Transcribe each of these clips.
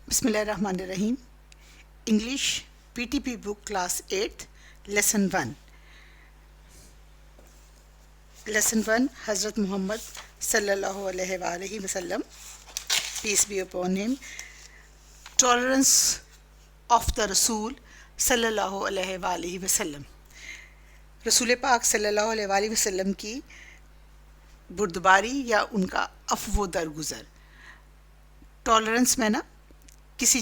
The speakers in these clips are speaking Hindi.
बिस्मिल्लाहिर्रहमानिर्रहीम। English PTP book class 8 lesson 1। Lesson 1 हज़रत मोहम्मद सल्लल्लाहु अलैहि वसल्लम, peace be upon him, tolerance of the रसूल सल्लल्लाहु अलैहि वसल्लम। रसूल पाक सल्लल्लाहु अलैहि वसल्लम की बुर्दबारी या उनका अफ़्व दरगुज़र। टॉलरेंस में ना किसी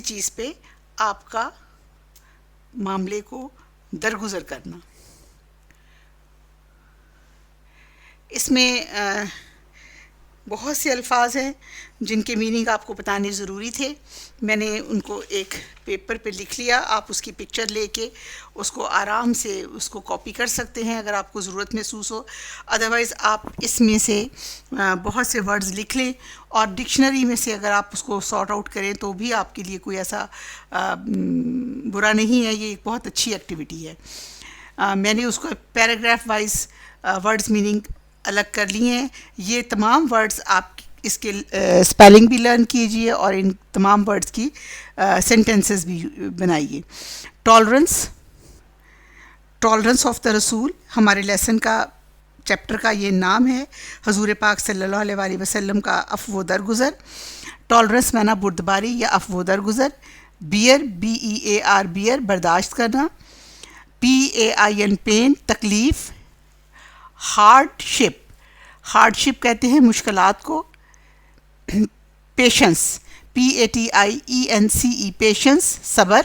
चीज़ पे आपका मामले को दरगुज़र करना। इसमें बहुत से अल्फाज हैं जिनके मीनिंग आपको बताने ज़रूरी थे। मैंने उनको एक पेपर पे लिख लिया। आप उसकी पिक्चर लेके उसको आराम से उसको कॉपी कर सकते हैं अगर आपको ज़रूरत महसूस हो। अदरवाइज़ आप इसमें से बहुत से वर्ड्स लिख लें और डिक्शनरी में से अगर आप उसको सॉर्ट आउट करें तो भी आपके लिए कोई ऐसा बुरा नहीं है। ये एक बहुत अच्छी एक्टिविटी है। मैंने उसको पैराग्राफ वाइज वर्ड्स मीनिंग अलग कर लिए हैं। ये तमाम वर्ड्स आप इसके स्पेलिंग भी लर्न कीजिए और इन तमाम वर्ड्स की सेंटेंसेस भी बनाइए। टॉलरेंस ऑफ द रसूल हमारे लेसन का चैप्टर का ये नाम है। हजूर पाक सल्लल्लाहु अलैहि वसल्लम का अफ़्व दरगुज़र। टॉलरेंस माना बुर्दबारी या अफ़्व दरगुज़र। बियर BEAR बियर बर्दाश्त करना। PAIN पेन तकलीफ़। हार्डशिप कहते हैं मुश्किलात को। पेशेंस PATIENCE पेशेंस सब्र।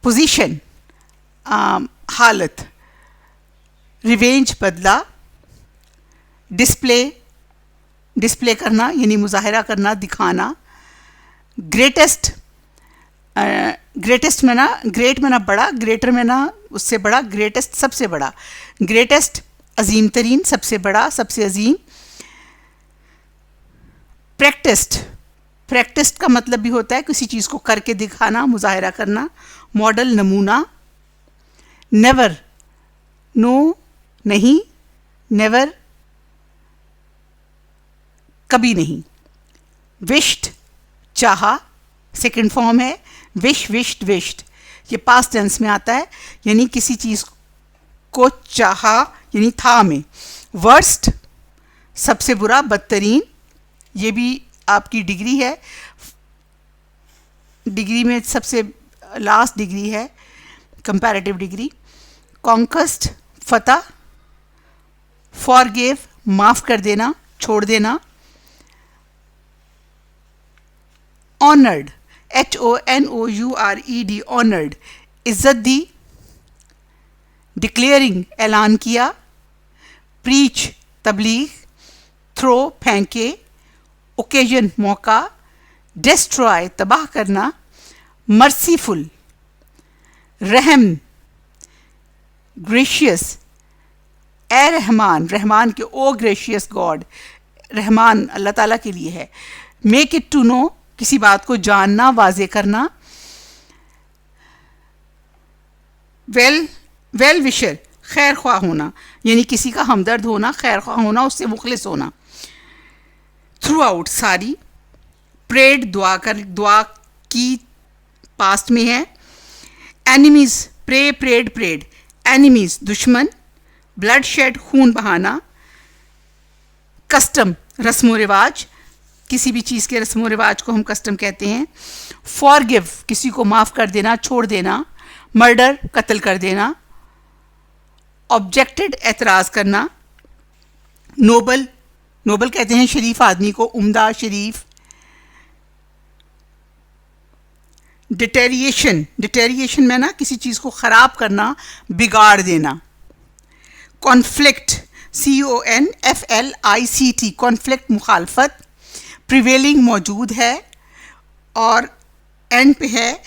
पोजीशन हालत। रिवेंज बदला। डिस्प्ले करना यानी मुजाहिरा करना, दिखाना। ग्रेटेस्ट में ना, ग्रेट में ना बड़ा, ग्रेटर में ना उससे बड़ा, ग्रेटेस्ट सबसे बड़ा। ग्रेटेस्ट अजीम तरीन, सबसे बड़ा, सबसे अजीम। प्रैक्टिस्ड का मतलब भी होता है किसी चीज़ को करके दिखाना, मुजाहिरा करना। मॉडल नमूना। नेवर नो नहीं, नेवर कभी नहीं। विश्ड चाहा, सेकंड फॉर्म है। विश्ड ये पास्ट टेंस में आता है यानी किसी चीज़ को चाहा यानी था में। वर्स्ट सबसे बुरा, बदतरीन, ये भी आपकी डिग्री है। डिग्री में सबसे लास्ट डिग्री है कंपैरेटिव डिग्री। कॉन्क्वेस्ट फतह। फॉरगिव माफ़ कर देना, छोड़ देना। ऑनर्ड HONOURED ऑनर्ड इज्जत दी। डिक्लेयरिंग ऐलान किया। प्रीच तबलीग। थ्रो फेंके। ओकेजन मौका। डिस्ट्रॉय तबाह करना। मर्सीफुल रहम। ग्रेशियस ए रहमान, रहमान के ओ ग्रेशियस गॉड, रहमान अल्लाह ताला के लिए है। मेक इट टू नो किसी बात को जानना, वाजे करना। वेल विशर खैर ख्वाह होना यानी किसी का हमदर्द होना, खैर ख्वाह होना, उससे मुखलिस होना। थ्रू आउट सारी। प्रेड दुआ की, पास्ट में है। एनिमीज प्रेड एनिमीज दुश्मन। ब्लड शेड खून बहाना। कस्टम रस्म रिवाज, किसी भी चीज़ के रस्म रिवाज को हम कस्टम कहते हैं। फॉरगिव किसी को माफ़ कर देना, छोड़ देना। मर्डर कत्ल कर देना। ऑब्जेक्टेड एतराज़ करना। नोबल कहते हैं शरीफ आदमी को, उम्दा, शरीफ। डिटेरिएशन में ना किसी चीज़ को ख़राब करना, बिगाड़ देना। कॉन्फ्लिक्ट CONFLICT कॉन्फ्लिक्ट मुखालफत। प्रिवेलिंग मौजूद है और एंड पे है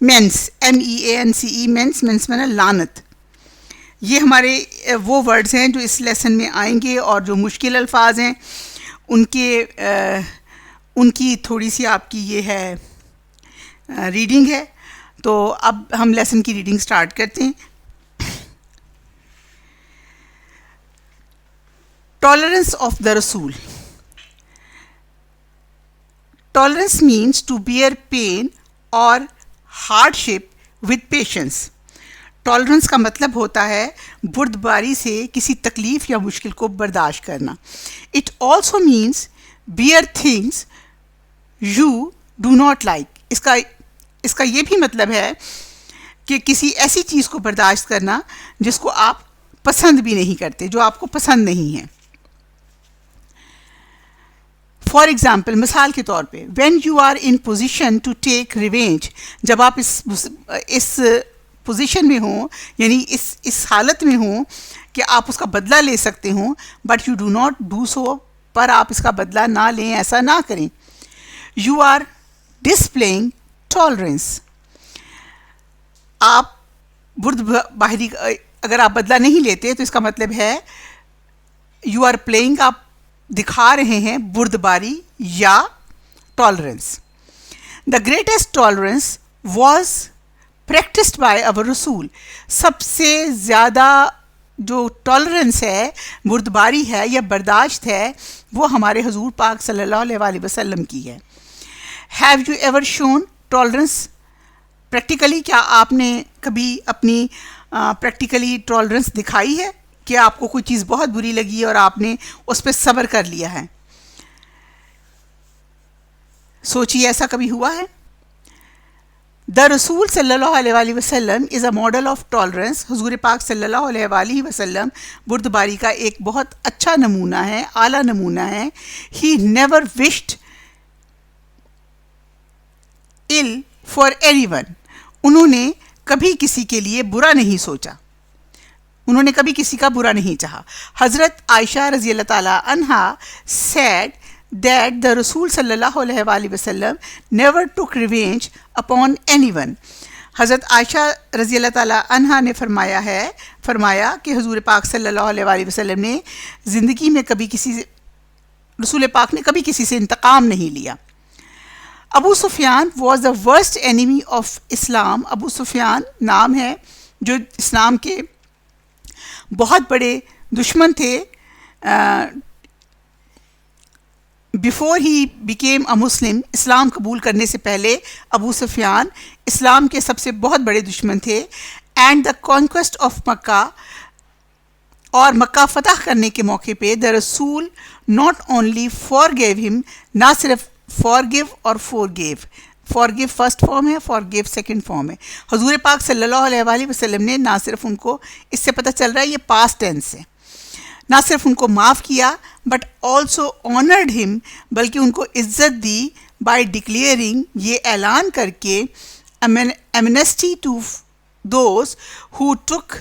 मेंस MEANCE मेंस में ना लानत। ये हमारे वो वर्ड्स हैं जो इस लेसन में आएंगे और जो मुश्किल अल्फाज हैं उनकी थोड़ी सी आपकी ये है रीडिंग है। तो अब हम लेसन की रीडिंग स्टार्ट करते हैं। टॉलरेंस ऑफ द रसूल। Tolerance means to bear pain और हार्डशिप विद पेशेंस। टॉलरेंस का मतलब होता है बुर्दबारी से किसी तकलीफ़ या मुश्किल को बर्दाश्त करना। It also means bear things you do not like. इसका ये भी मतलब है कि किसी ऐसी चीज़ को बर्दाश्त करना जिसको आप पसंद भी नहीं करते, जो आपको पसंद नहीं है। फॉर एग्ज़ाम्पल, मिसाल के तौर पे, when you are in position to take revenge, जब आप इस पोजीशन में हो, यानी इस हालत में हो कि आप उसका बदला ले सकते हो, but you do not do so, पर आप इसका बदला ना लें, ऐसा ना करें। You are displaying tolerance. आप बुर्दबारी, अगर आप बदला नहीं लेते तो इसका मतलब है यू आर प्लेइंग, आप दिखा रहे हैं बुर्दबारी या tolerance. The greatest tolerance was practised by our रसूल। सबसे ज़्यादा जो टॉलरेंस है, बुर्दबारी है या बर्दाश्त है, वो हमारे हुजूर पाक सल्लल्लाहु अलैहि वसल्लम की है। Have you ever shown tolerance practically? क्या आपने कभी अपनी प्रैक्टिकली टॉलरेंस दिखाई है कि आपको कोई चीज़ बहुत बुरी लगी और आपने उस पर सब्र कर लिया है? सोचिए, ऐसा कभी हुआ है? द रसूल सल्लल्लाहु अलैहि वसल्लम is a model of tolerance. हुजूर पाक सल्लल्लाहु अलैहि वसल्लम बुर्दबारी का एक बहुत अच्छा नमूना है, आला नमूना है। He never wished ill for anyone. उन्होंने कभी किसी के लिए बुरा नहीं सोचा, उन्होंने कभी किसी का बुरा नहीं चाहा। हज़रत आयशा रज़ी अल्लाह ताला अन्हा said that the Rasul sallallahu alaihi wasallam never took revenge upon anyone. हज़रत आयशा रज़ी अल्लाह ताला अन्हा ने फरमाया कि हुजूर पाक सल्लल्लाहु अलैहि वसल्लम ने ज़िंदगी में कभी रसूल पाक ने कभी किसी से इंतकाम नहीं लिया। Abu Sufyan was the worst enemy of Islam. Abu Sufyan नाम है जो इस्लाम के बहुत बड़े दुश्मन थे। बिफोर ही बिकेम अ मुस्लिम, इस्लाम कबूल करने से पहले अबू सुफियान इस्लाम के सबसे बहुत बड़े दुश्मन थे। एंड द कॉन्क्वेस्ट ऑफ मक्का, और मक्का फतह करने के मौके पे द रसूल नॉट ओनली फॉरगिव हिम, ना सिर्फ फॉरगिव और फॉरगिव, फॉरगिव फर्स्ट फॉर्म है, फॉरगिव सेकंड फॉर्म है। हुजूर पाक सल्लल्लाहु अलैहि वसल्लम ने ना सिर्फ उनको, इससे पता चल रहा है ये पास्ट टेंस है, ना सिर्फ उनको माफ़ किया बट ऑल्सो ऑनर्ड हिम, बल्कि उनको इज्जत दी बाय डिक्लेयरिंग, ये ऐलान करके, amnesty to those who took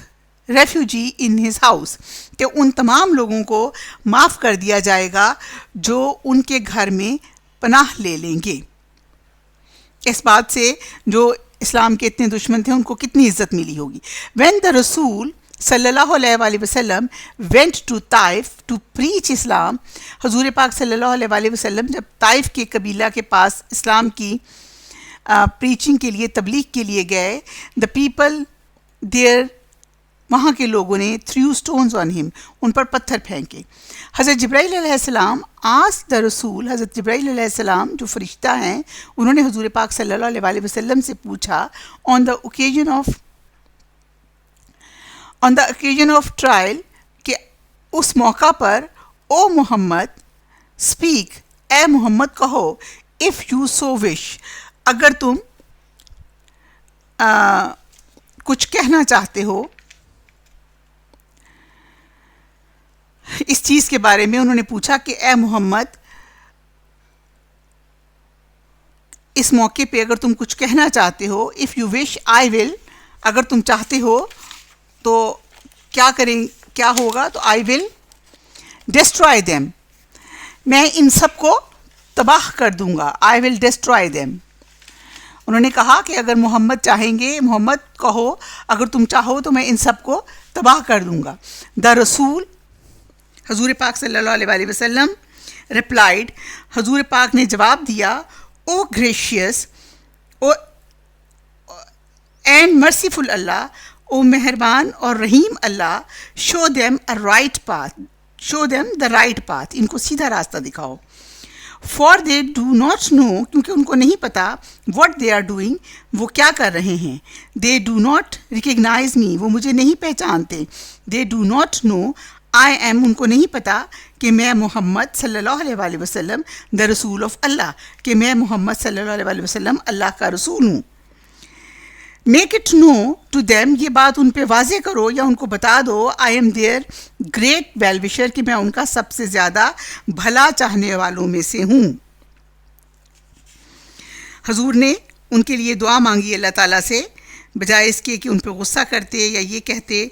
refuge in his house, कि उन तमाम लोगों को माफ़ कर दिया जाएगा जो उनके घर में पनाह ले लेंगे। इस बात से जो इस्लाम के इतने दुश्मन थे उनको कितनी इज्जत मिली होगी। व्हेन द रसूल सल्लल्लाहु अलैहि वसल्लम went to Taif to preach Islam, हुजूर पाक सल्लल्लाहु अलैहि वसल्लम जब ताइफ के कबीला के पास इस्लाम की प्रीचिंग के लिए, तबलीग के लिए गए, द पीपल देयर, वहाँ के लोगों ने थ्रू स्टोन्स ऑन हिम, उन पर पत्थर फेंके। हज़रत जिब्राइल अलैहिस्सलाम आस्क्ड द रसूल, हज़रत जिब्राइल अलैहिस्सलाम जो फरिश्ता हैं, उन्होंने हुजूर पाक सल्लल्लाहु अलैहि वसल्लम से पूछा, on the occasion of trial, कि उस मौका पर, ओ मोहम्मद स्पीक, ए मोहम्मद कहो, इफ़ यू सो विश, अगर तुम कुछ कहना चाहते हो इस चीज़ के बारे में। उन्होंने पूछा कि ए मोहम्मद, इस मौके पे अगर तुम कुछ कहना चाहते हो, if you wish I will, अगर तुम चाहते हो तो क्या करें, क्या होगा, तो आई विल डिस्ट्रॉय देम, मैं इन सब को तबाह कर दूंगा। I will destroy them. उन्होंने कहा कि अगर मोहम्मद चाहेंगे, मोहम्मद कहो अगर तुम चाहो तो मैं इन सब को तबाह कर दूंगा। द रसूल, हुजूर पाक सल्लल्लाहु अलैहि वसल्लम रिप्लाइड, हुजूर पाक ने जवाब दिया, O gracious O and merciful Allah, O मेहरबान और रहीम अल्लाह, show them a right path, show them the right path, इनको सीधा रास्ता दिखाओ। For they do not know, क्योंकि उनको नहीं पता, वट दे आर डूइंग, वो क्या कर रहे हैं। दे डू नॉट रिकग्नाइज मी, वो मुझे नहीं पहचानते। They do not know I M, उनको नहीं पता कि मैं मोहम्मद सल्लल्लाहु अलैहि वसल्लम द रसूल ऑफ अल्लाह, कि मैं मोहम्मद सल्लल्लाहु अलैहि वसल्लम अल्लाह का रसूल हूँ। Make it know to them, ये बात उन पे वाजे करो या उनको बता दो, I am their great wellwisher, कि मैं उनका सबसे ज़्यादा भला चाहने वालों में से हूँ। हजूर ने उनके लिए दुआ मांगी अल्लाह ताला से, बजाय इसके कि उन पे गुस्सा करते या ये कहते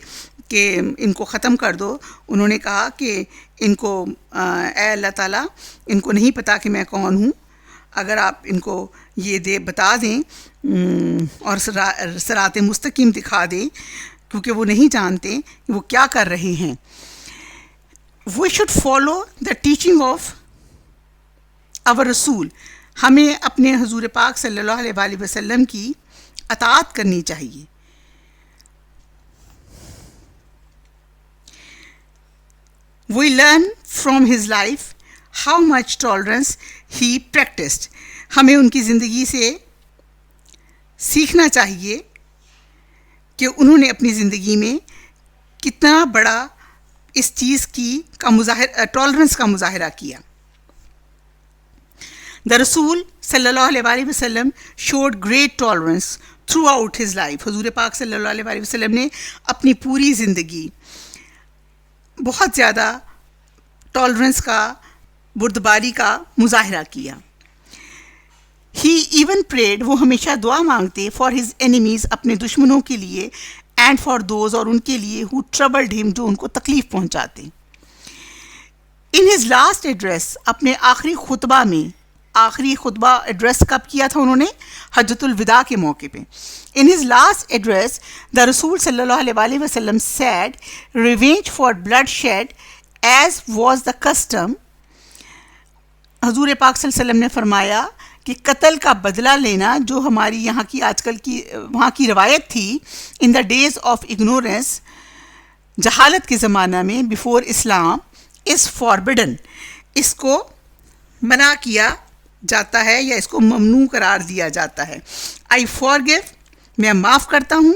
कि इनको ख़त्म कर दो। उन्होंने कहा कि इनको ए अल्लाह ताला, इनको नहीं पता कि मैं कौन हूँ, अगर आप इनको ये बता दें और सरात मुस्तकीम दिखा दें, क्योंकि वो नहीं जानते कि वो क्या कर रहे हैं। We should follow the teaching of our रसूल, हमें अपने हुजूर पाक सल्लल्लाहु अलैहि वसल्लम की अताअत करनी चाहिए। We learn from his life how much tolerance he practiced. हमें उनकी ज़िंदगी से सीखना चाहिए कि उन्होंने अपनी ज़िंदगी में कितना बड़ा इस चीज़ की टॉलरेंस का मुजाहिरा किया। द रसूल सल्लल्लाहु अलैहि वसल्लम showed great tolerance through out his life. हुजूर पाक सल्लल्लाहु अलैहि वसल्लम ने अपनी पूरी ज़िंदगी बहुत ज़्यादा टॉलरेंस का, बुर्दबारी का मुजाहिरा किया। ही इवन प्रेड, वो हमेशा दुआ मांगते, फॉर हिज एनिमीज़, अपने दुश्मनों के लिए, एंड फॉर दोज, और उनके लिए, हु ट्रबल्ड हिम, जो उनको तकलीफ़ पहुंचाते। इन हिज लास्ट एड्रेस, अपने आखिरी खुतबा में, आखिरी खुतबा एड्रेस कब किया था उन्होंने? हज्जतुल विदा के मौके पे। In his last address the रसूल सल्लल्लाहु अलैहि वसल्लम said, revenge for bloodshed as was the custom. हजूर पाक सल्लल्लाहु अलैहि वसल्लम ने फरमाया कि कत्ल का बदला लेना, जो हमारी यहाँ की आजकल की वहाँ की रवायत थी, in the days of ignorance, जहालत के ज़माना में, बिफोर इस्लाम, इज़ फॉरबिडन, इसको मना किया जाता है या इसको ममनू करार दिया जाता है। आई फॉरगिव, मैं माफ़ करता हूँ,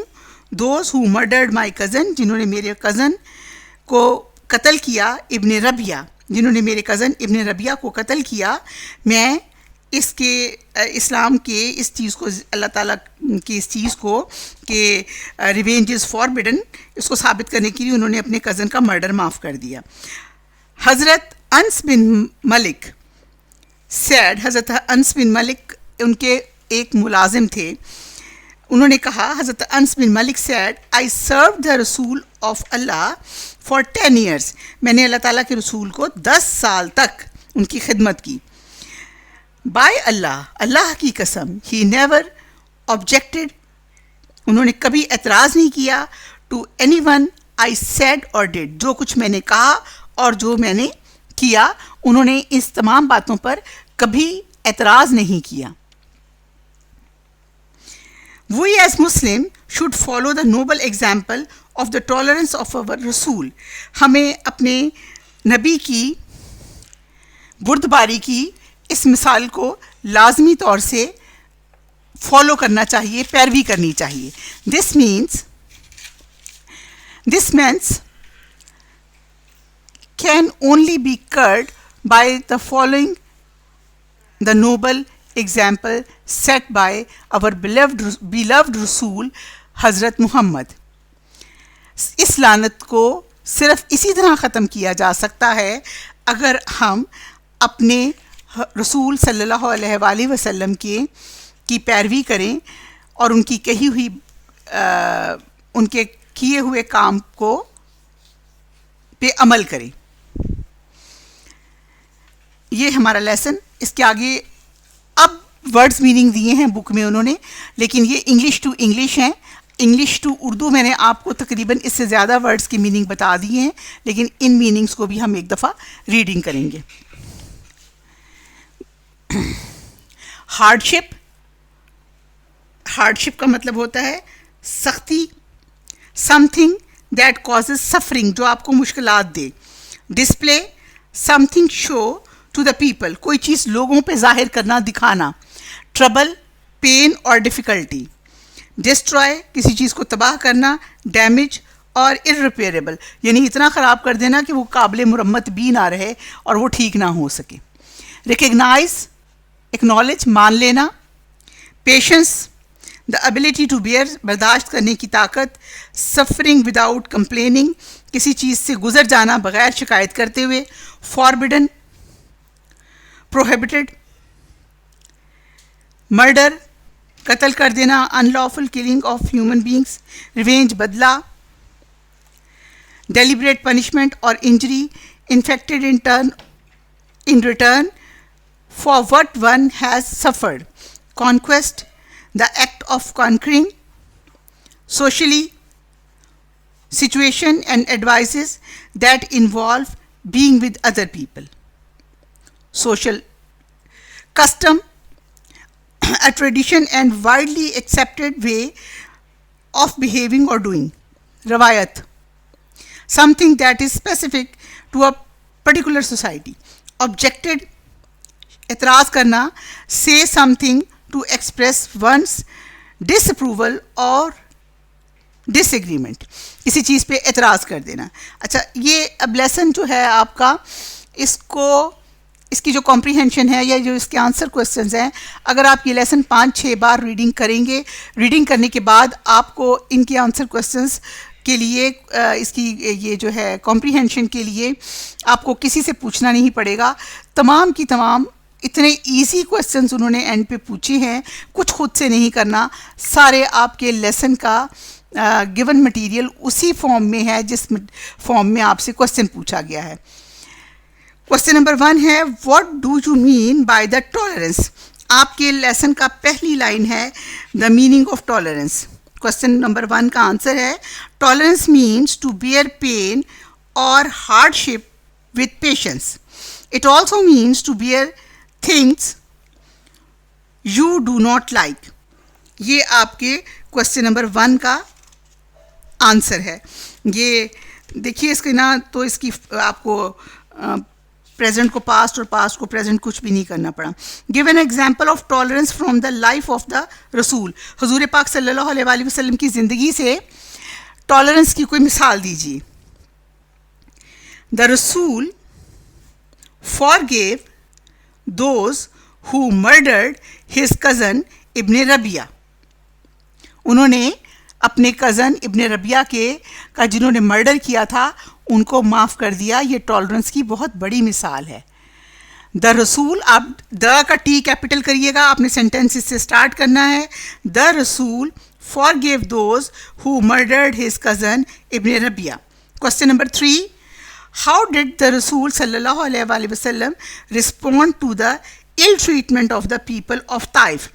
those who murdered my cousin, जिन्होंने मेरे कज़न को कत्ल किया, इब्न रबिया, जिन्होंने मेरे कज़न इब्न रबिया को कत्ल किया। मैं इसके इस्लाम के इस चीज़ को, अल्लाह ताला की इस चीज़ को कि रिवेंज इज़ फॉरबिडन, इसको साबित करने के लिए उन्होंने अपने कज़न का मर्डर माफ़ कर दिया। हज़रत अनस बिन मलिक सैड, हज़रत अनस बिन मलिक उनके एक मुलाजिम थे, उन्होंने कहा, हज़रत Anas bin Malik said, I serve the रसूल ऑफ अल्लाह फॉर 10 years, मैंने अल्लाह ताला के रसूल को 10 साल तक उनकी खिदमत की। बाय अल्लाह, अल्लाह की कसम, ही नेवर ऑब्जेक्टेड, उन्होंने कभी एतराज़ नहीं किया, to anyone I said और डिड, जो कुछ मैंने कहा और जो मैंने किया, उन्होंने इस तमाम बातों पर कभी एतराज़ नहीं किया। We as Muslim should follow the noble example of the tolerance of our रसूल, हमें अपने नबी की बुर्दबारी की इस मिसाल को लाजमी तौर से फॉलो करना चाहिए, पैरवी करनी चाहिए। This means can only be curbed by the following the noble example set by our beloved रसूल हज़रत मोहम्मद। इस लानत को सिर्फ इसी तरह ख़त्म किया जा सकता है अगर हम अपने रसूल सल्लल्लाहु अलैहि वसल्लम की पैरवी करें और उनकी कही हुई उनके किए हुए काम को पे अमल करें। ये हमारा लेसन। इसके आगे अब वर्ड्स मीनिंग दिए हैं बुक में उन्होंने, लेकिन ये इंग्लिश टू इंग्लिश हैं। इंग्लिश टू उर्दू मैंने आपको तकरीबन इससे ज़्यादा वर्ड्स की मीनिंग बता दिए हैं, लेकिन इन मीनिंग्स को भी हम एक दफ़ा रीडिंग करेंगे। हार्डशिप, हार्डशिप का मतलब होता है सख्ती, समथिंग दैट कॉजेज सफरिंग, जो आपको मुश्किलात दे। Display, something show to the people, कोई चीज़ लोगों पे जाहिर करना, दिखाना. ट्रबल, पेन और डिफ़िकल्टी. डिस्ट्रॉय, किसी चीज़ को तबाह करना. डैमेज और इररिपेयरेबल, यानी इतना ख़राब कर देना कि वो काबिल मुरम्मत भी ना रहे और वो ठीक ना हो सके. रिकग्नाइज, एक्नॉलेज, मान लेना. Patience, the ability to bear, बर्दाश्त करने की ताकत. सफरिंग विदाउट कंप्लेनिंग, किसी चीज़ से गुजर जाना बगैर शिकायत करते हुए. Forbidden, prohibited. मर्डर, कत्ल कर देना, unlawful killing of human beings. Revenge, बदला. डेलिब्रेट पनिशमेंट और injury infected in return for what one has suffered. Conquest, the act of conquering. Socially, situation and advices that involve being with other people. Social. Custom, a tradition and widely accepted way of behaving or doing. Rawayat, something that is specific to a particular society. Objected, एतराज़ करना. Say something to express one's disapproval or disagreement, किसी चीज़ पे एतराज़ कर देना. अच्छा, ये अब लेसन जो है आपका, इसकी जो कॉम्प्रीहेंशन है या जो इसके आंसर क्वेश्चंस हैं, अगर आप ये लेसन 5-6 बार रीडिंग करेंगे, रीडिंग करने के बाद आपको इनके आंसर क्वेश्चंस के लिए, इसकी ये जो है कॉम्प्रीहेंशन के लिए आपको किसी से पूछना नहीं पड़ेगा. तमाम की तमाम इतने इजी क्वेश्चंस उन्होंने एंड पे पूछे हैं, कुछ खुद से नहीं करना. सारे आपके लेसन का गिवन मटेरियल उसी फॉर्म में है जिस फॉर्म में आपसे क्वेश्चन पूछा गया है. क्वेश्चन नंबर 1 है, what do you mean by the tolerance. आपके लेसन का पहली लाइन है the meaning of tolerance. Question number 1 का आंसर है, tolerance means to bear pain और hardship with patience. It also means to bear things you do not like. ये आपके क्वेश्चन नंबर 1 का आंसर है. ये देखिए, इसके ना तो इसकी आपको प्रेजेंट को पास्ट और पास्ट को प्रेजेंट कुछ भी नहीं करना पड़ा. Give an example of tolerance from the life of the रसूल. हुजूर पाक सल्लल्लाहु अलैहि वसल्लम की ज़िंदगी से टॉलरेंस की कोई मिसाल दीजिए. द रसूल forgave those who murdered his cousin इब्न रबिया. उन्होंने अपने कज़न इब्न रबिया का जिन्होंने मर्डर किया था उनको माफ़ कर दिया. ये टॉलरेंस की बहुत बड़ी मिसाल है. द रसूल, आप द का टी कैपिटल करिएगा, आपने सेंटेंस इससे स्टार्ट करना है. द रसूल forgave those who murdered his cousin ibn Rabia. Question number 3, how did the Rasul sallallahu alaihi wasallam respond to the ill treatment of the people of Taif.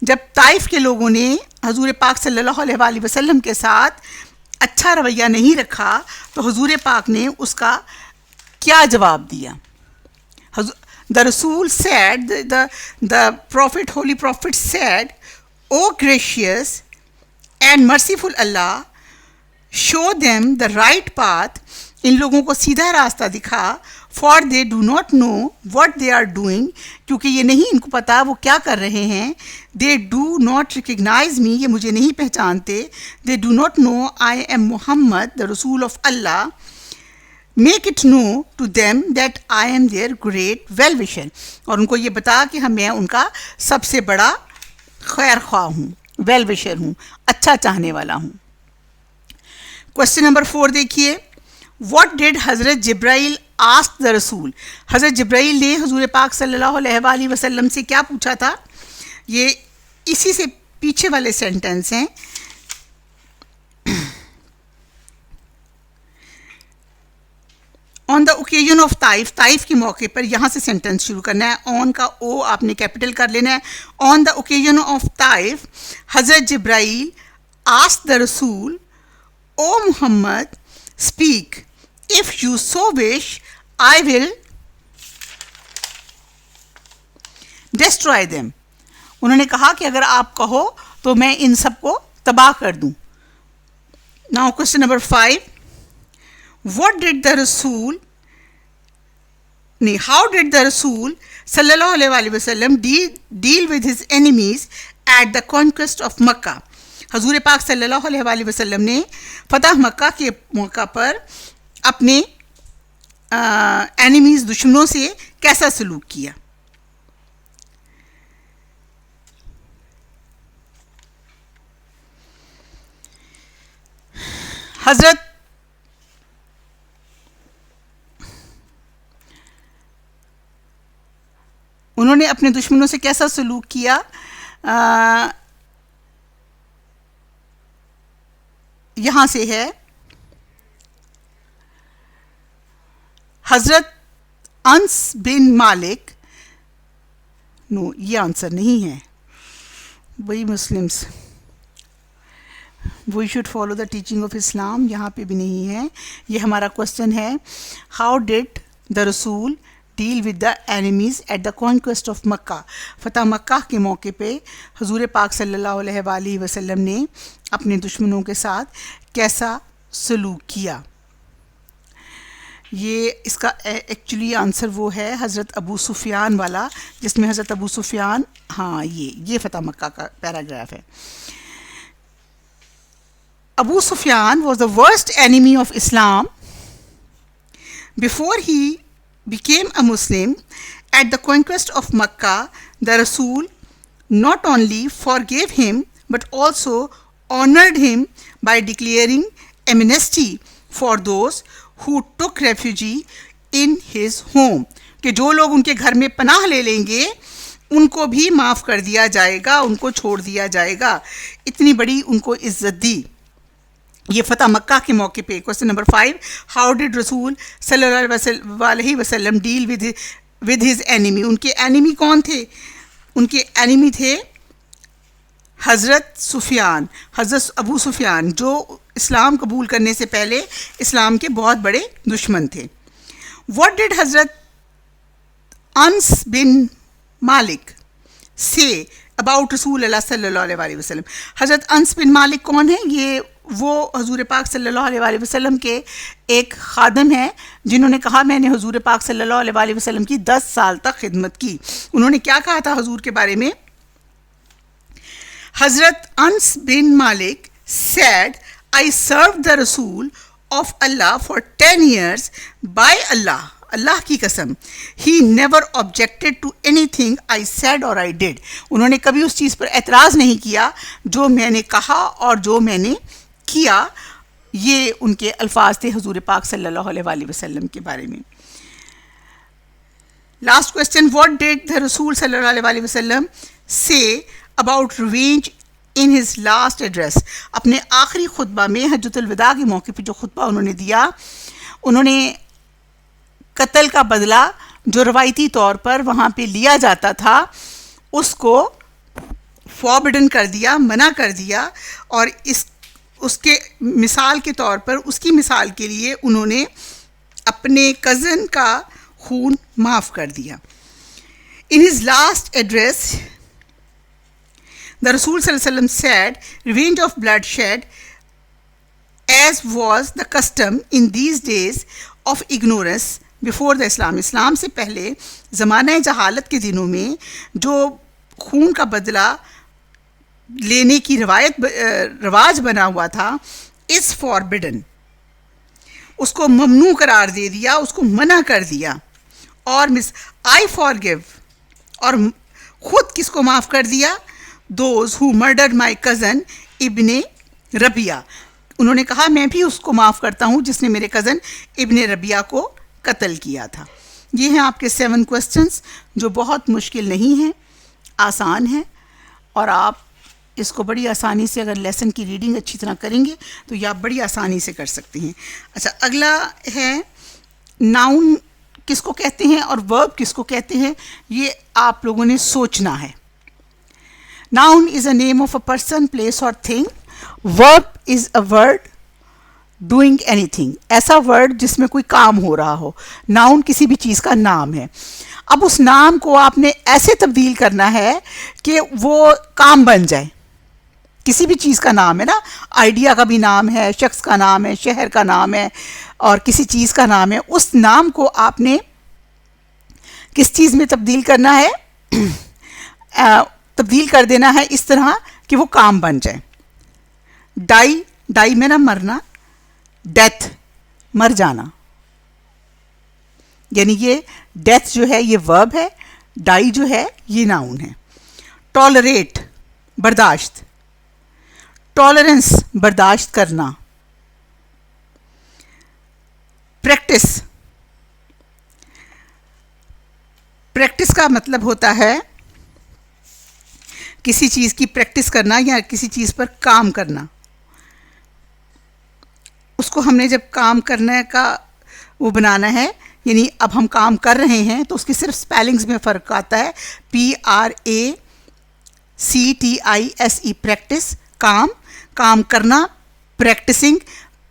जब ताइफ के लोगों ने हजूर पाक सल्लल्लाहु अलैहि वसल्लम के साथ अच्छा रवैया नहीं रखा तो हजूर पाक ने उसका क्या जवाब दिया. The Rasul said, the prophet, holy prophet said, O gracious and merciful Allah, show them the right path. इन लोगों को सीधा रास्ता दिखा. For they do not know what they are doing, क्योंकि ये नहीं इनको पता वो क्या कर रहे हैं. They do not recognize me, ये मुझे नहीं पहचानते. They do not know I am Muhammad the रसूल of Allah. Make it know to them that I am their great well wisher. और उनको ये बता कि मैं उनका सबसे बड़ा खैर ख्वाह हूँ, वेल विशर हूँ, अच्छा चाहने वाला हूँ. क्वेश्चन नंबर 4 देखिए. What did हज़रत जिब्राइल ask the रसूल. हज़रत जिब्राइल ने हजूर पाक सल्लल्लाहु अलैहि वसल्लम से क्या पूछा था. ये इसी से पीछे वाले सेंटेंस हैं. On the occasion of Taif, Taif के मौके पर, यहाँ से सेंटेंस शुरू करना है. ऑन का ओ आपने कैपिटल कर लेना है. On the occasion of Taif हज़रत जिब्राइल asked the रसूल, ओ Muhammad, speak, if you so wish I will destroy them. उन्होंने कहा कि अगर आप कहो तो मैं इन सब को तबाह कर दूं. Now question number 5, what did the Rasul नहीं, हाउ डिड द रसूल सल्लल्लाहु अलैहि वसल्लम deal with his enemies at the conquest of Mecca? हजूर पाक सल्लल्लाहु अलैहि वसल्लम ने फतह मक्का के मौका पर अपने एनिमीज दुश्मनों से कैसा सलूक किया? हजरत उन्होंने अपने दुश्मनों से कैसा सलूक किया? यहां से है, हजरत अंस बिन मालिक, नो ये आंसर नहीं है, वही Muslims, we should follow the teaching of Islam, यहाँ पे भी नहीं है। ये हमारा क्वेश्चन है, हाउ डिड द रसूल deal with the enemies at the conquest of Mecca? फ़तह मक्का के मौके पे हजूर पाक सल्लल्लाहु अलैहि वसल्लम ने अपने दुश्मनों के साथ कैसा सलूक किया? ये इसका एक्चुअली आंसर वो है हज़रत अबू सुफियान वाला, जिसमें हज़रत अबू सुफियान, हाँ ये फ़तह मक्का का पैराग्राफ है। Abu Sufyan was the worst enemy of Islam. Before he became a Muslim, at the conquest of Makkah, the Rasul not only forgave him but also honored him by declaring amnesty for those who took refuge in his home. कि जो लोग उनके घर में पनाह ले लेंगे उनको भी माफ़ कर दिया जाएगा, उनको छोड़ दिया जाएगा। इतनी बड़ी उनको इज्जत दी। ये फ़तह मक्का के मौके पे। क्वेश्चन नंबर 5, हाउ डिड रसूल सल्लल्लाहु अलैहि वसल्लम डील विद हिज एनिमी? उनके एनिमी कौन थे? उनके एनिमी थे हज़रत सुफियान, हज़रत अबू सुफियान, जो इस्लाम कबूल करने से पहले इस्लाम के बहुत बड़े दुश्मन थे। व्हाट डिड हज़रत अंस बिन मालिक से अबाउट रसूल अल्लाह सल्लल्लाहु अलैहि वसल्लम? हज़रत अंस बिन मालिक कौन है? ये वो हजूर पाक सल्लल्लाहु अलैहि वसल्लम के एक खादम हैं जिन्होंने कहा मैंने हजूर पाक सल्लल्लाहु अलैहि वसल्लम की 10 साल तक खिदमत की। उन्होंने क्या कहा था हजूर के बारे में? हज़रत अंस बिन मालिक said, I served the Rasul of Allah for 10 years by Allah, अल्लाह की कसम, he never objected to anything I said or I did. उन्होंने कभी उस चीज़ पर एतराज़ नहीं किया जो मैंने कहा और जो मैंने किया। ये उनके अल्फाज थे हजूर पाक सल्लल्लाहु अलैहि वसल्लम के बारे में। Last question, what did the रसूल सल्लल्लाहु अलैहि वसल्लम say about revenge in his last address? अपने आखिरी खुतबा में हज्जतुल विदा के मौके पर जो खुतबा उन्होंने दिया, उन्होंने कत्ल का बदला जो रवायती तौर पर वहाँ पे लिया जाता था उसको फॉरबिडन कर दिया, मना कर दिया, और उसके मिसाल के तौर पर, उसकी मिसाल के लिए उन्होंने अपने कज़न का खून माफ़ कर दिया। इन हिज लास्ट एड्रेस द रसूल सल्लल्लाहु अलैहि वसल्लम said, revenge of blood shed as was the custom in these days of ignorance before the Islam. इस्लाम से पहले ज़माना जहालत के दिनों में जो खून का बदला लेने की रवाज बना हुआ था, इस फॉरबिडन, उसको ममनू करार दे दिया, उसको मना कर दिया। और मिस आई फॉरगिव, और ख़ुद किसको माफ़ कर दिया? Those who murder my cousin ibn Rabia, उन्होंने कहा मैं भी उसको माफ़ करता हूँ जिसने मेरे कज़न इब्ने रबिया को कत्ल किया था। ये हैं आपके 7 क्वेश्चंस जो बहुत मुश्किल नहीं हैं, आसान हैं, और आप इसको बड़ी आसानी से, अगर लेसन की रीडिंग अच्छी तरह करेंगे तो ये आप बड़ी आसानी से कर सकते हैं। अच्छा, अगला है नाउन किसको कहते हैं और वर्ब किसको कहते हैं, ये आप लोगों ने सोचना है। Noun is a name of a person, place और thing. Verb is a word doing anything, ऐसा वर्ड जिसमें कोई काम हो रहा हो। नाउन किसी भी चीज़ का नाम है। अब उस नाम को आपने ऐसे तब्दील करना है कि वो काम बन जाए। किसी भी चीज़ का नाम है ना, आइडिया का भी नाम है, शख्स का नाम है, शहर का नाम है, और किसी चीज़ का नाम है। उस नाम को आपने किस चीज़ में तब्दील करना है? तब्दील कर देना है इस तरह कि वो काम बन जाए। डाई, डाई में ना मरना, डेथ मर जाना, यानी ये डेथ जो है ये वर्ब है, डाई जो है ये नाउन है। टॉलरेट बर्दाश्त, टॉलरेंस बर्दाश्त करना। प्रैक्टिस, प्रैक्टिस का मतलब होता है किसी चीज़ की प्रैक्टिस करना या किसी चीज़ पर काम करना। उसको हमने जब काम करने का वो बनाना है, यानी अब हम काम कर रहे हैं, तो उसकी सिर्फ स्पेलिंग्स में फ़र्क आता है। PRACTISE प्रैक्टिस, काम, काम करना, प्रैक्टिसिंग,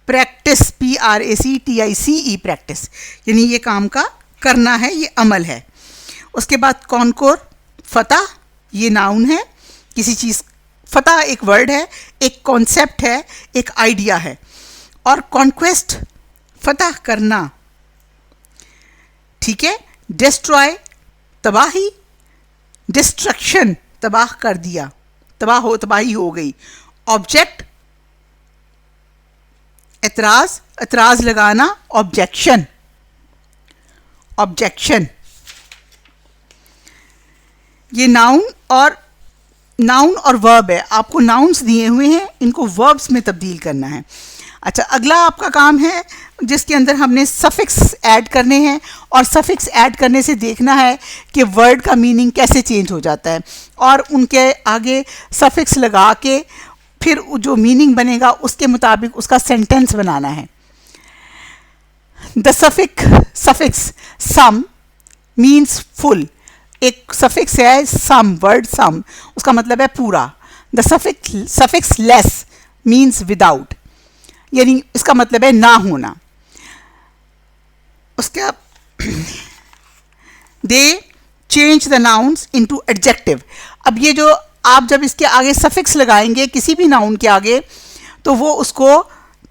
प्रैक्टिस PRACTICE प्रैक्टिस, यानी ये काम का करना है, ये अमल है। उसके बाद कॉन्कोर, फतह, ये नाउन है, किसी चीज़, फतह एक वर्ड है, एक कॉन्सेप्ट है, एक आइडिया है। और कॉन्क्वेस्ट फतह करना, ठीक है। डिस्ट्रॉय तबाही, डिस्ट्रक्शन तबाह कर दिया, तबाही हो गई। ऑब्जेक्ट एतराज, एतराज लगाना, ऑब्जेक्शन, ऑब्जेक्शन। ये नाउन और वर्ब है। आपको नाउन्स दिए हुए हैं, इनको वर्ब्स में तब्दील करना है। अच्छा, अगला आपका काम है जिसके अंदर हमने सफिक्स ऐड करने हैं, और सफिक्स ऐड करने से देखना है कि वर्ड का मीनिंग कैसे चेंज हो जाता है, और उनके आगे सफिक्स लगा के फिर जो मीनिंग बनेगा उसके मुताबिक उसका सेंटेंस बनाना है। The suffix some means full, एक सफिक्स है सम, वर्ड सम, उसका मतलब है पूरा। The suffix less means without, यानी इसका मतलब है ना होना। उसके they change the nouns into adjective. अब ये जो आप जब इसके आगे सफिक्स लगाएंगे किसी भी नाउन के आगे, तो वो उसको,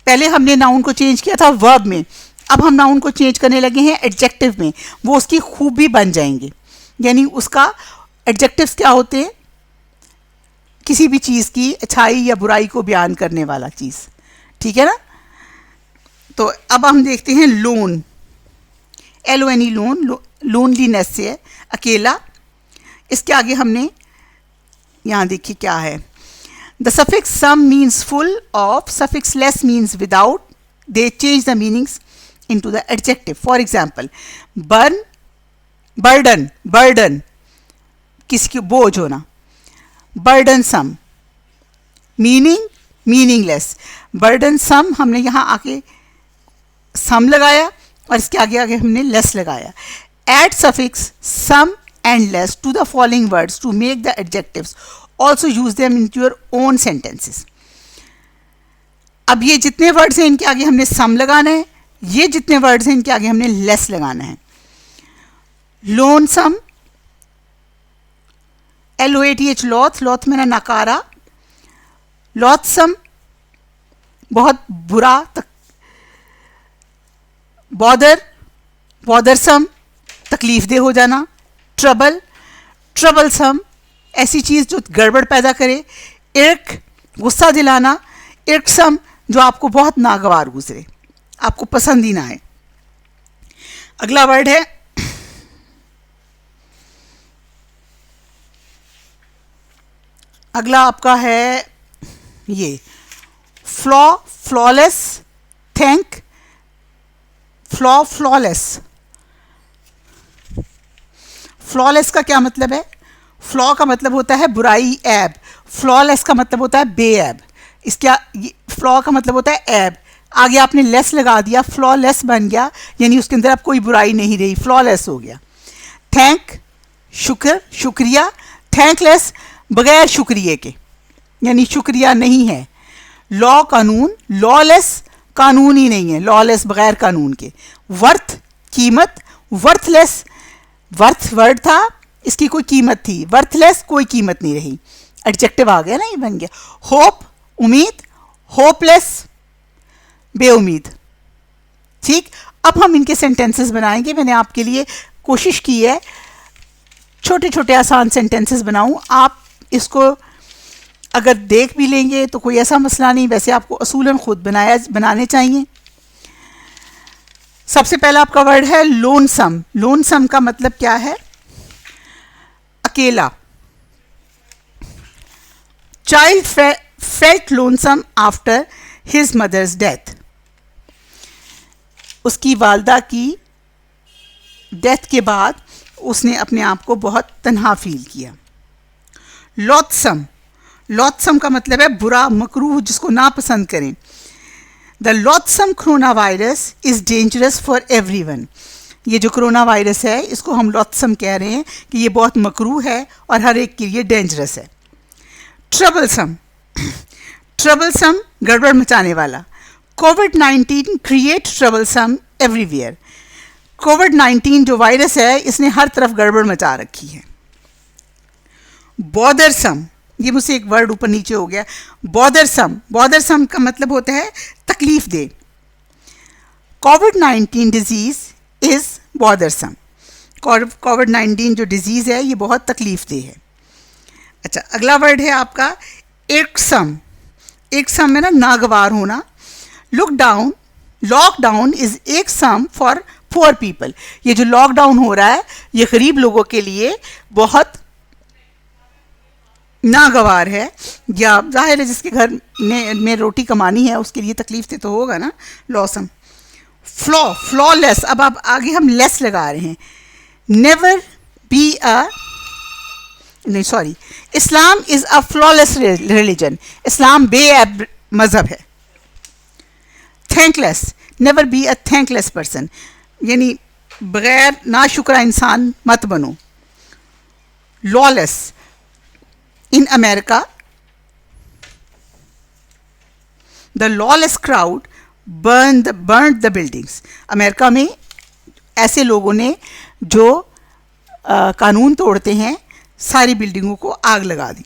पहले हमने नाउन को चेंज किया था वर्ब में, अब हम नाउन को चेंज करने लगे हैं एडजेक्टिव में, वो उसकी खूबी बन जाएंगे। यानी उसका एडजेक्टिव्स क्या होते हैं? किसी भी चीज़ की अच्छाई या बुराई को बयान करने वाला चीज़, ठीक है ना। तो अब हम देखते हैं लोन, LONE, लोन, लोनलीनेस से है, अकेला। इसके आगे हमने यहाँ देखिए क्या है। The suffix some means full of, suffix less means without, they change the meanings into the adjective. For example, burden, burden किसी की बोझ होना। Burdensome meaning meaningless. बर्डनसम हमने यहाँ आके सम लगाया और इसके आगे आगे हमने लेस लगाया। Add suffix some and less to the following words to make the adjectives, also use them in your own sentences. अब ये जितने वर्ड्स हैं इनके आगे हमने सम लगाना है, ये जितने वर्ड्स हैं इनके आगे हमने लेस लगाना है। लोनसम, LOATH, लॉथ, लॉथ में ना नकारा। लॉथसम बहुत बुरा, बॉदर, बॉदरसम तकलीफ दे हो जाना। ट्रबल, ट्रबलसम ऐसी चीज़ जो गड़बड़ पैदा करे। इर्क गुस्सा दिलाना। इर्कसम जो आपको बहुत नागवार गुजरे, आपको पसंद ही ना आए। अगला वर्ड है अगला आपका है ये flaw, flawless, thank, flaw, flawless. Flawless का क्या मतलब है? फ्लॉ का मतलब होता है बुराई, ऐब। फ्लॉलेस का मतलब होता है बेऐब। इसका फ्लॉ का मतलब होता है ऐब, आगे आपने लेस लगा दिया, फ्लॉलेस बन गया, यानी उसके अंदर अब कोई बुराई नहीं रही, फ्लॉलेस हो गया। थैंक शुक्र, शुक्रिया। थैंकलेस बगैर शुक्रिया के, यानी शुक्रिया नहीं है। लॉ कानून, लॉलेस कानून ही नहीं है, लॉलेस बगैर कानून के। वर्थ कीमत, वर्थलेस वर्थ वर्ड था, इसकी कोई कीमत थी, वर्थलेस कोई कीमत नहीं रही, एडजेक्टिव आ गया ना, ये बन गया। होप उम्मीद, होपलेस बेउम्मीद। ठीक, अब हम इनके सेंटेंसेस बनाएंगे। मैंने आपके लिए कोशिश की है छोटे छोटे आसान सेंटेंसेस बनाऊं। आप इसको अगर देख भी लेंगे तो कोई ऐसा मसला नहीं, वैसे आपको असूलन खुद बनाने चाहिए। सबसे पहला आपका वर्ड है लोनसम। लोनसम का मतलब क्या है? अकेला। Child felt lonesome after his mother's death. उसकी वालदा की डेथ के बाद उसने अपने आप को बहुत तन्हा फील किया। लॉथसम। लॉथसम का मतलब है बुरा, मकरूह, जिसको नापसंद करें। The loathsome corona virus is dangerous for everyone. ये जो कोरोना वायरस है इसको हम लॉथसम कह रहे हैं कि ये बहुत मकरूह है और हर एक के लिए डेंजरस है। ट्रबलसम। ट्रबलसम गड़बड़ मचाने वाला। कोविड-19 क्रिएट ट्रबलसम एवरीवेयर। कोविड-19 जो वायरस है इसने हर तरफ गड़बड़ मचा रखी है। बॉदरसम, ये मुझसे एक वर्ड ऊपर नीचे हो गया। बॉदरसम, बॉदरसम का मतलब होता है तकलीफ दे। कोविड-19 डिजीज इज बॉदरसम। कोविड-19 जो डिजीज है ये बहुत तकलीफ दे है। अच्छा, अगला वर्ड है आपका इर्कसम। इर्कसम में ना नागवार होना। Lockdown is irksome for poor people. ये जो लॉकडाउन हो रहा है ये गरीब लोगों के लिए बहुत नागवार है, या जाहिर है जिसके घर में रोटी कमानी है उसके लिए तकलीफ से तो होगा ना। लॉसम। फ्लॉलेस। अब आप आगे हम लेस लगा रहे हैं। नेवर बी अ नहीं sorry, Islam is a flawless religion. Islam बेऐब मज़हब है। Thankless. Never be a thankless person, यानी बग़ैर नाशुक्रा इंसान मत बनो। Lawless. In America the lawless crowd burned the buildings. America में ऐसे लोगों ने जो कानून तोड़ते हैं सारी बिल्डिंगों को आग लगा दी।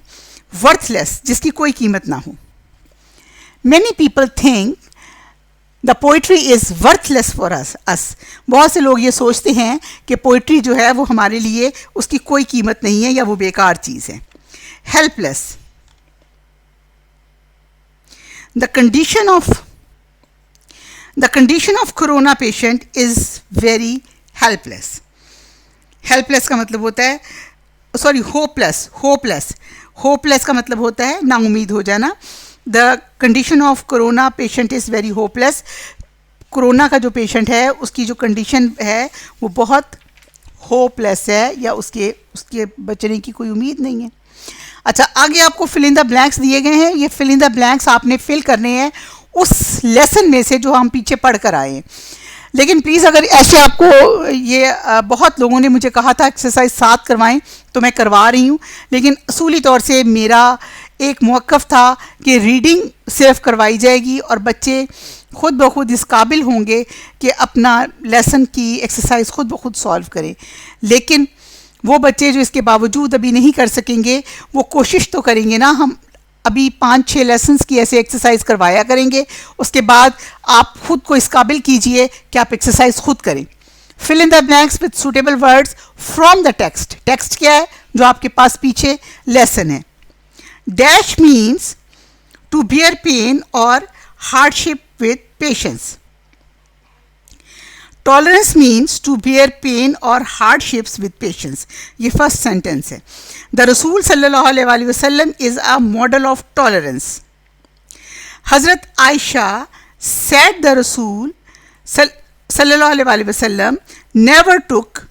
वर्थलेस, जिसकी कोई कीमत ना हो। Many people think the poetry is worthless for us. बहुत से लोग ये सोचते हैं कि पोइट्री जो है वो हमारे लिए उसकी कोई कीमत नहीं है या वो बेकार चीज़ है। Helpless. The condition of corona patient is very helpless. Helpless का मतलब होता है होपलेस का मतलब होता है नाउम्मीद हो जाना। The condition of corona patient is very hopeless. Corona का जो पेशेंट है उसकी जो कंडीशन है वो बहुत होपलेस है, या उसके बचने की कोई उम्मीद नहीं है। अच्छा, आगे आपको फिल इन द ब्लैंक्स दिए गए हैं। ये फिल इन द ब्लैंक्स आपने फिल करने हैं उस लेसन में से जो हम पीछे पढ़ कर आए हैं। लेकिन प्लीज़ अगर ऐसे आपको ये बहुत लोगों ने मुझे कहा था एक्सरसाइज 7 करवाएं तो मैं करवा रही हूँ, लेकिन असूली तौर से मेरा एक मौक़िफ़ था कि रीडिंग सिर्फ करवाई जाएगी और बच्चे खुद ब खुद इस काबिल होंगे कि अपना लेसन की एक्सरसाइज खुद ब खुद सॉल्व करें। लेकिन वो बच्चे जो इसके बावजूद अभी नहीं कर सकेंगे वो कोशिश तो करेंगे ना। हम अभी 5-6 लेसन्स की ऐसे एक्सरसाइज करवाया करेंगे, उसके बाद आप खुद को इस काबिल कीजिए कि आप एक्सरसाइज खुद करें। Fill in the blanks with suitable words from the text. Text क्या है? जो आपके पास पीछे लेसन है। Dash means to bear pain और hardship with patience. Tolerance means to bear pain और हार्डशिप्स विद पेशेंस। ये फर्स्ट सेंटेंस है। द रसूल सल्लल्लाहु अलैहि वसल्लम is a model of tolerance. हज़रत आयशा सेड द रसूल सल्लल्लाहु अलैहि वसल्लम never took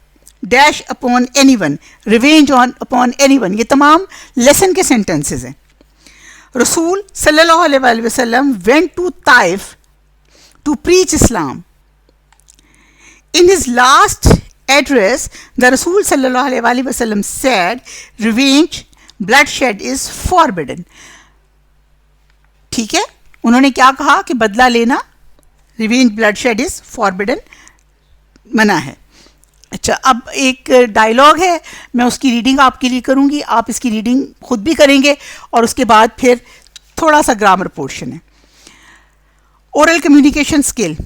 dash upon anyone, revenge on upon anyone. ये तमाम लेसन के सेंटेंसेस हैं। रसूल सल्लल्लाहु अलैहि वसल्लम went to Taif to preach Islam. In his last address, the Rasul sallallahu alaihi wasallam said, "Revenge, bloodshed is forbidden." ठीक है, उन्होंने क्या कहा कि बदला लेना, रिवेंज ब्लडशेड इज फॉरबिडन, मना है। अच्छा, अब एक डायलॉग है, मैं उसकी रीडिंग आपके लिए करूंगी, आप इसकी रीडिंग खुद भी करेंगे और उसके बाद फिर थोड़ा सा ग्रामर पोर्शन है। ओरल कम्युनिकेशन स्किल,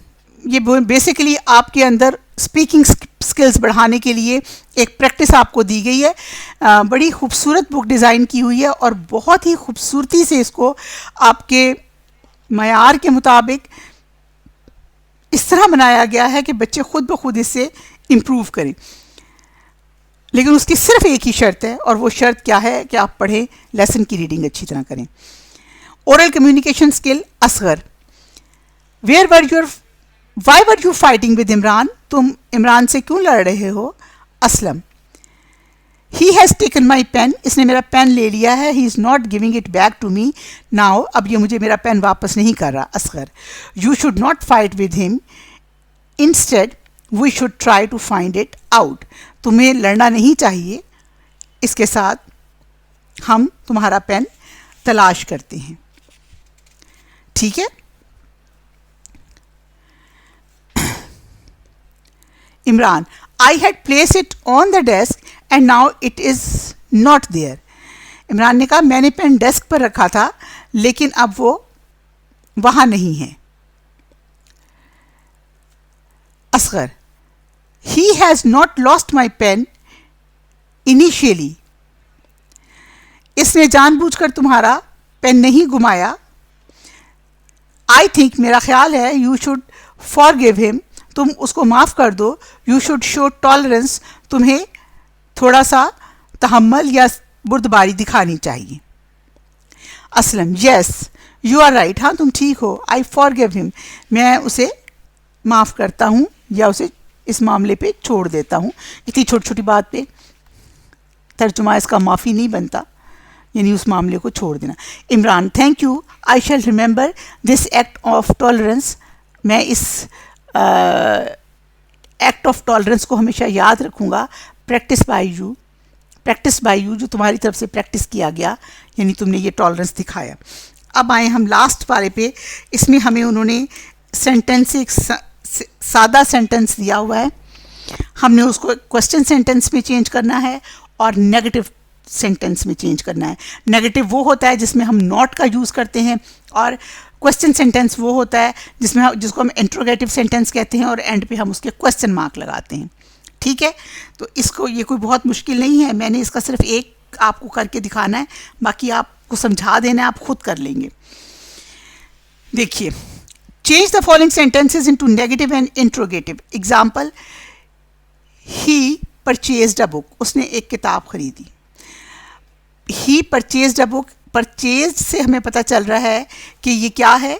ये बेसिकली आपके अंदर स्पीकिंग स्किल्स बढ़ाने के लिए एक प्रैक्टिस आपको दी गई है। बड़ी खूबसूरत बुक डिज़ाइन की हुई है और बहुत ही खूबसूरती से इसको आपके मयार के मुताबिक इस तरह बनाया गया है कि बच्चे खुद ब खुद इससे इम्प्रूव करें। लेकिन उसकी सिर्फ एक ही शर्त है, और वो शर्त क्या है कि आप पढ़ें, लेसन की रीडिंग अच्छी तरह करें। Oral communication skill. Asgar, why were you fighting with Imran, तुम इमरान से क्यों लड़ रहे हो? Aslam, he has taken my pen, इसने मेरा पेन ले लिया है। He is not giving it back to me now, अब ये मुझे मेरा पेन वापस नहीं कर रहा। Asgar, you should not fight with him, instead we should try to find it out, तुम्हें लड़ना नहीं चाहिए, इसके साथ हम तुम्हारा पेन तलाश करते हैं। ठीक है। Imran, I had place it on the desk and now it is not there. Imran ने कहा मैंने पेन डेस्क पर रखा था लेकिन अब वो वहाँ नहीं है। Asghar, he has not lost my pen initially, इसने जानबूझकर तुम्हारा पेन नहीं गुमाया। I think, मेरा ख्याल है, you should forgive him, तुम उसको माफ़ कर दो। You should show tolerance, तुम्हें थोड़ा सा तहम्मुल या बुर्दबारी दिखानी चाहिए। Aslam, yes you are right, हाँ तुम ठीक हो। I forgive him, मैं उसे माफ़ करता हूँ या उसे इस मामले पे छोड़ देता हूँ। इतनी छोटी छोटी बात पे तर्जुमा इसका माफ़ी नहीं बनता, यानी उस मामले को छोड़ देना। Imran, thank you, I shall remember this act of tolerance, मैं इस एक्ट ऑफ टॉलरेंस को हमेशा याद रखूँगा। प्रैक्टिस बाय यू, जो तुम्हारी तरफ से प्रैक्टिस किया गया, यानी तुमने ये टॉलरेंस दिखाया। अब आए हम लास्ट पारे पे। इसमें हमें उन्होंने सेंटेंस, एक सादा सेंटेंस दिया हुआ है, हमने उसको क्वेश्चन सेंटेंस में चेंज करना है और नेगेटिव सेंटेंस में चेंज करना है। नेगेटिव वो होता है जिसमें हम नॉट का यूज़ करते हैं, और क्वेश्चन सेंटेंस वो होता है जिसको हम इंट्रोगेटिव सेंटेंस कहते हैं और एंड पे हम उसके क्वेश्चन मार्क लगाते हैं। ठीक है, तो इसको, ये कोई बहुत मुश्किल नहीं है, मैंने इसका सिर्फ एक आपको करके दिखाना है, बाकी आपको समझा देना है, आप खुद कर लेंगे। देखिए, change the following sentences into negative and interrogative. Example, he purchased a book, उसने एक किताब खरीदी। he purchased a book, purchased से हमें पता चल रहा है कि ये क्या है,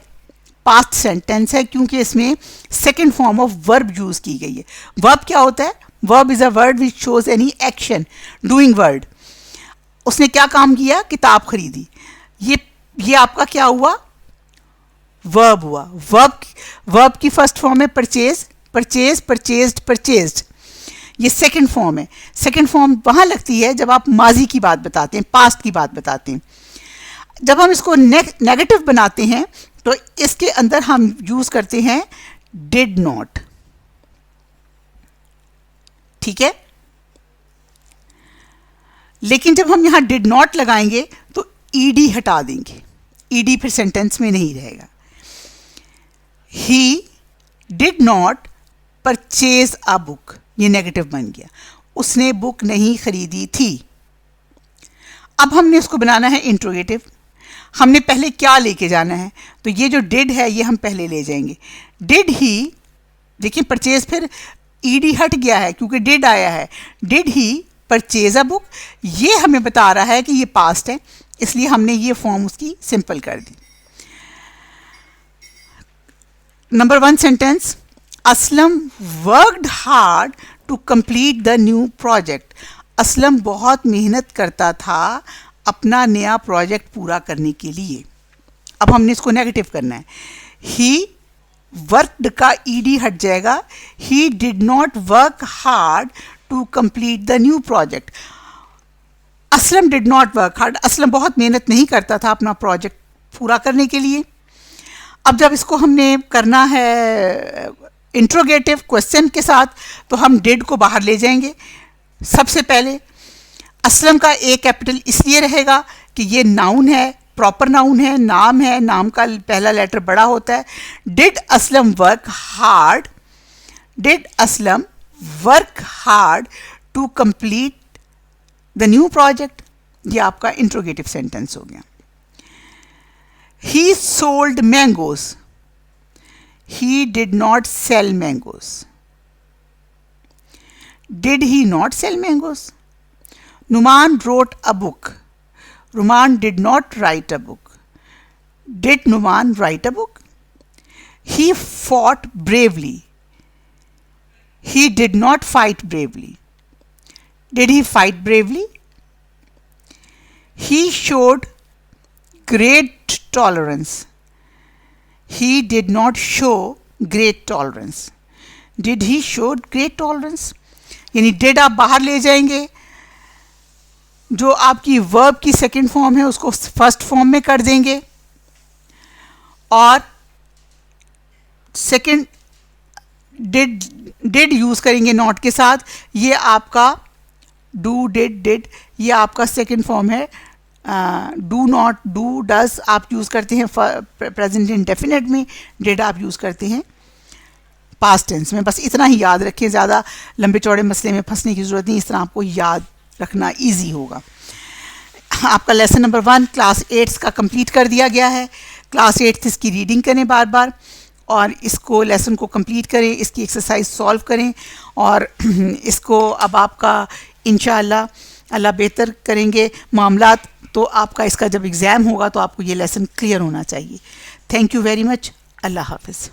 पास्ट सेंटेंस है, क्योंकि इसमें second form of verb use की गई है। वर्ब क्या होता है? Verb is a word which shows any action, doing word. उसने क्या काम किया? किताब खरीदी। ये आपका क्या हुआ? वर्ब हुआ। वर्ब की फर्स्ट फॉर्म है परचेज, परचेज्ड। ये सेकंड फॉर्म है। सेकंड फॉर्म वहाँ लगती है जब आप माजी की बात बताते हैं, पास्ट की बात बताते हैं। जब हम इसको नेगेटिव बनाते हैं तो इसके अंदर हम यूज़ करते हैं डिड नॉट। ठीक है, लेकिन जब हम यहाँ डिड नॉट लगाएंगे तो ईडी हटा देंगे, ईडी फिर सेंटेंस में नहीं रहेगा। ही did not purchase a book, ये नेगेटिव बन गया, उसने बुक नहीं खरीदी थी। अब हमने उसको बनाना है इंट्रोगेटिव। हमने पहले क्या लेके जाना है? तो ये जो डिड है ये हम पहले ले जाएंगे। डिड ही, देखिए परचेज फिर ईडी हट गया है क्योंकि डिड आया है। Did he purchase a book, ये हमें बता रहा है कि ये पास्ट है, इसलिए हमने ये फॉर्म उसकी सिंपल कर दी। Number 1 sentence, Aslam worked hard to complete the new project. Aslam बहुत मेहनत करता था अपना नया प्रोजेक्ट पूरा करने के लिए। अब हमने इसको नेगेटिव करना है। ही वर्कड का ईडी हट जाएगा। He did not work hard to complete the new project. Aslam did not work hard, Aslam बहुत मेहनत नहीं करता था अपना प्रोजेक्ट पूरा करने के लिए। अब जब इसको हमने करना है इंट्रोगेटिव क्वेश्चन के साथ तो हम डिड को बाहर ले जाएंगे। सबसे पहले असलम का ए कैपिटल इसलिए रहेगा कि ये नाउन है, प्रॉपर नाउन है, नाम है, नाम का पहला लेटर बड़ा होता है. Did Aslam work hard, did Aslam work hard to complete the new project. ये आपका इंट्रोगेटिव सेंटेंस हो गया. He sold mangoes, he did not sell mangoes. Did he not sell mangoes? Numan wrote a book. Ruman did not write a book. Did Numan write a book? He fought bravely. He did not fight bravely. Did he fight bravely? He showed great tolerance. He did not show great tolerance. Did he show great tolerance? यानी did आप बाहर ले जाएंगे, जो आपकी वर्ब की सेकेंड फॉर्म है उसको फर्स्ट फॉर्म में कर देंगे, और सेकेंड डिड यूज़ करेंगे नॉट के साथ. ये आपका डू, डिड, ये आपका सेकेंड फॉर्म है. डू नॉट, डू, डज आप यूज़ करते हैं प्रेजेंट इंडेफिनिट में, डिड आप यूज़ करते हैं पास्ट टेंस में. बस इतना ही याद रखें, ज़्यादा लंबे चौड़े मसले में फंसने की ज़रूरत नहीं, इस तरह आपको याद रखना इजी होगा. आपका लेसन नंबर 1 क्लास 8 का कंप्लीट कर दिया गया है. क्लास 8 इसकी रीडिंग करें बार बार, और इसको लेसन को कंप्लीट करें, इसकी एक्सरसाइज सॉल्व करें, और इसको अब आपका इंशाअल्लाह अल्लाह बेहतर करेंगे मामलात, तो आपका इसका जब एग्ज़ाम होगा तो आपको ये लेसन क्लियर होना चाहिए. Thank you very much. अल्लाह हाफ़िज़.